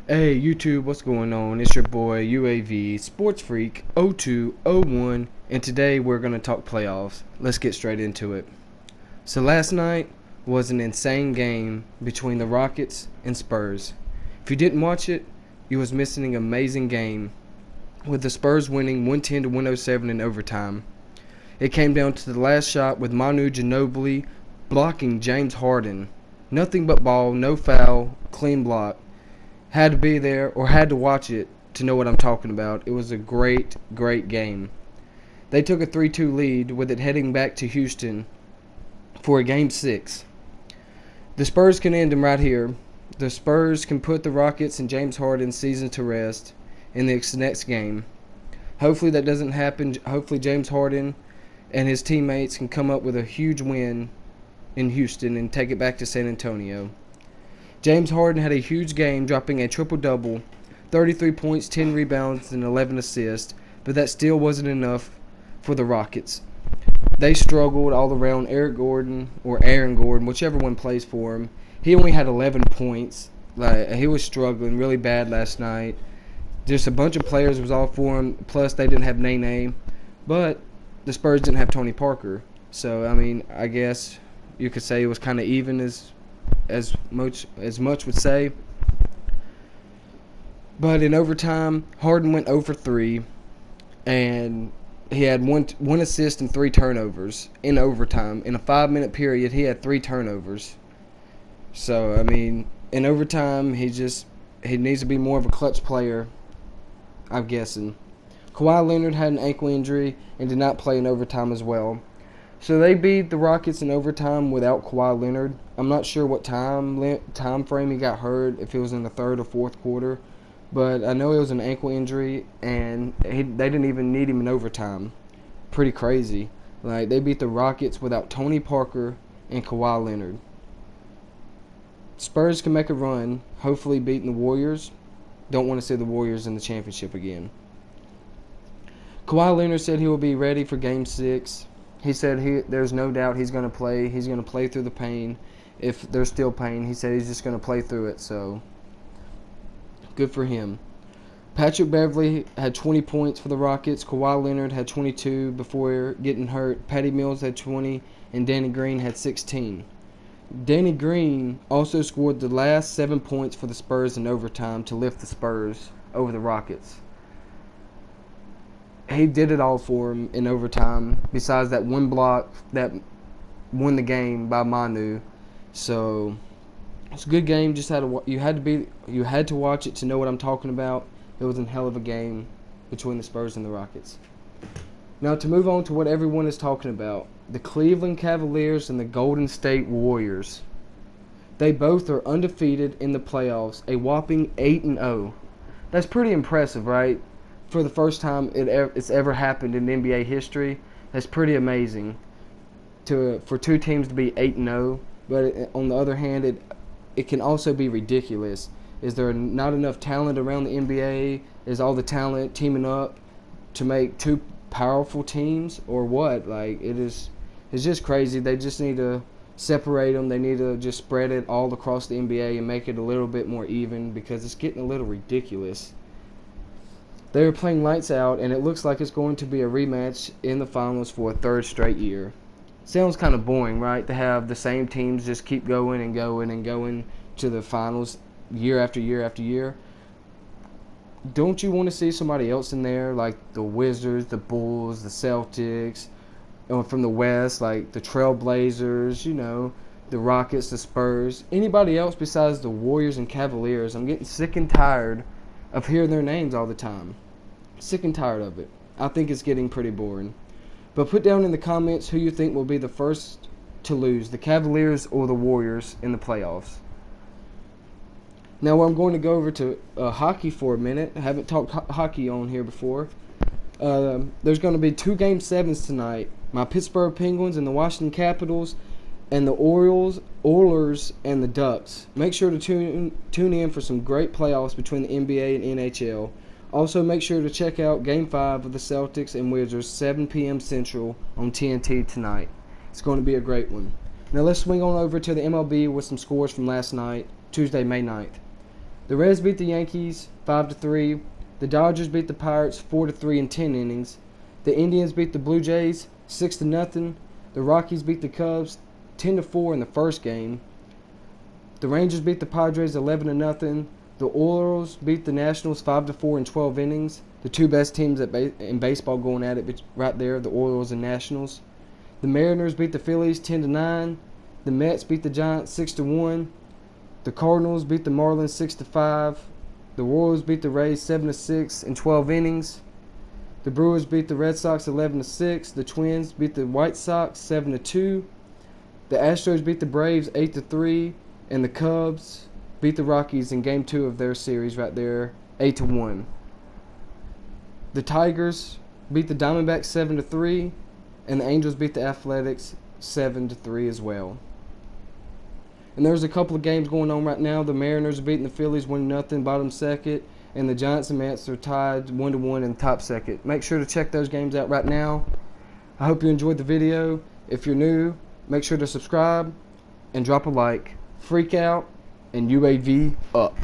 Hey YouTube, what's going on? It's your boy UAV Sports Freak 0201, and today we're going to talk playoffs. Let's get straight into it. So last night was an insane game between the Rockets and Spurs. If you didn't watch it, you was missing an amazing game, with the Spurs winning 110 to 107 in overtime. It came down to the last shot with Manu Ginobili blocking James Harden. Nothing but ball, no foul, clean block. Had to be there or had to watch it to know what I'm talking about. It was a great game. They took a 3-2 lead with it heading back to Houston for a Game 6. The Spurs can end them right here. The Spurs can put the Rockets and James Harden's season to rest in the next game. Hopefully that doesn't happen. Hopefully James Harden and his teammates can come up with a huge win in Houston and take it back to San Antonio. James Harden had a huge game, dropping a triple-double, 33 points, 10 rebounds, and 11 assists, but that still wasn't enough for the Rockets. They struggled all around. Aaron Gordon, whichever one plays for him, he only had 11 points. He was struggling really bad last night. Just a bunch of players was all for him, plus they didn't have Nene, but the Spurs didn't have Tony Parker. So, I guess you could say it was kind of even as much would say. But in overtime, Harden went 0 for 3, and he had one assist and 3 turnovers in overtime. In a 5-minute period, he had 3 turnovers. So, in overtime, he needs to be more of a clutch player, I'm guessing. Kawhi Leonard had an ankle injury and did not play in overtime as well. So they beat the Rockets in overtime without Kawhi Leonard. I'm not sure what time frame he got hurt, if it was in the third or fourth quarter. But I know it was an ankle injury, and they didn't even need him in overtime. Pretty crazy. They beat the Rockets without Tony Parker and Kawhi Leonard. Spurs can make a run, hopefully beating the Warriors. Don't want to see the Warriors in the championship again. Kawhi Leonard said he will be ready for Game 6. He said there's no doubt he's going to play. He's going to play through the pain. If there's still pain, he said he's just going to play through it. So, good for him. Patrick Beverley had 20 points for the Rockets. Kawhi Leonard had 22 before getting hurt. Patty Mills had 20, and Danny Green had 16. Danny Green also scored the last 7 points for the Spurs in overtime to lift the Spurs over the Rockets. He did it all for him in overtime, besides that one block that won the game by Manu. So it's a good game. You had to watch it to know what I'm talking about. It was a hell of a game between the Spurs and the Rockets. Now to move on to what everyone is talking about, the Cleveland Cavaliers and the Golden State Warriors. They both are undefeated in the playoffs, a whopping 8-0. That's pretty impressive, right? For the first time it's ever happened in NBA history. That's pretty amazing for two teams to be 8-0. But on the other hand, it can also be ridiculous. Is there not enough talent around the NBA? Is all the talent teaming up to make two powerful teams, or what? It's just crazy. They just need to separate them. They need to just spread it all across the NBA and make it a little bit more even, because it's getting a little ridiculous. They are playing lights out, and it looks like it's going to be a rematch in the finals for a third straight year. Sounds kind of boring, right? To have the same teams just keep going and going and going to the finals year after year after year. Don't you want to see somebody else in there, like the Wizards, the Bulls, the Celtics, from the West, like the Trailblazers, the Rockets, the Spurs, anybody else besides the Warriors and Cavaliers? I'm getting sick and tired of hearing their names all the time. Sick and tired of it. I think it's getting pretty boring. But put down in the comments who you think will be the first to lose, the Cavaliers or the Warriors in the playoffs. Now I'm going to go over to hockey for a minute. I haven't talked hockey on here before. There's going to be 2 Game 7s tonight. My Pittsburgh Penguins and the Washington Capitals, and the Oilers and the Ducks. Make sure to tune in for some great playoffs between the NBA and NHL. Also, make sure to check out Game 5 of the Celtics and Wizards, 7 p.m. Central on TNT tonight. It's going to be a great one. Now let's swing on over to the MLB with some scores from last night, Tuesday, May 9th. The Reds beat the Yankees 5-3. The Dodgers beat the Pirates 4-3 in 10 innings. The Indians beat the Blue Jays 6-0. The Rockies beat the Cubs 10-4 in the first game. The Rangers beat the Padres 11-0. The Orioles beat the Nationals 5-4 in 12 innings. The two best teams in baseball going at it right there, the Orioles and Nationals. The Mariners beat the Phillies 10-9. The Mets beat the Giants 6-1. The Cardinals beat the Marlins 6-5. The Royals beat the Rays 7-6 in 12 innings. The Brewers beat the Red Sox 11-6. The Twins beat the White Sox 7-2. The Astros beat the Braves 8-3. And the Cubs beat the Rockies in Game 2 of their series right there 8-1. The Tigers beat the Diamondbacks 7-3. And the Angels beat the Athletics 7-3 as well. And there's a couple of games going on right now. The Mariners are beating the Phillies 1-0, bottom second. And the Giants and Mets are tied 1-1 in top second. Make sure to check those games out right now. I hope you enjoyed the video. If you're new, make sure to subscribe and drop a like. Freak out and UAV up.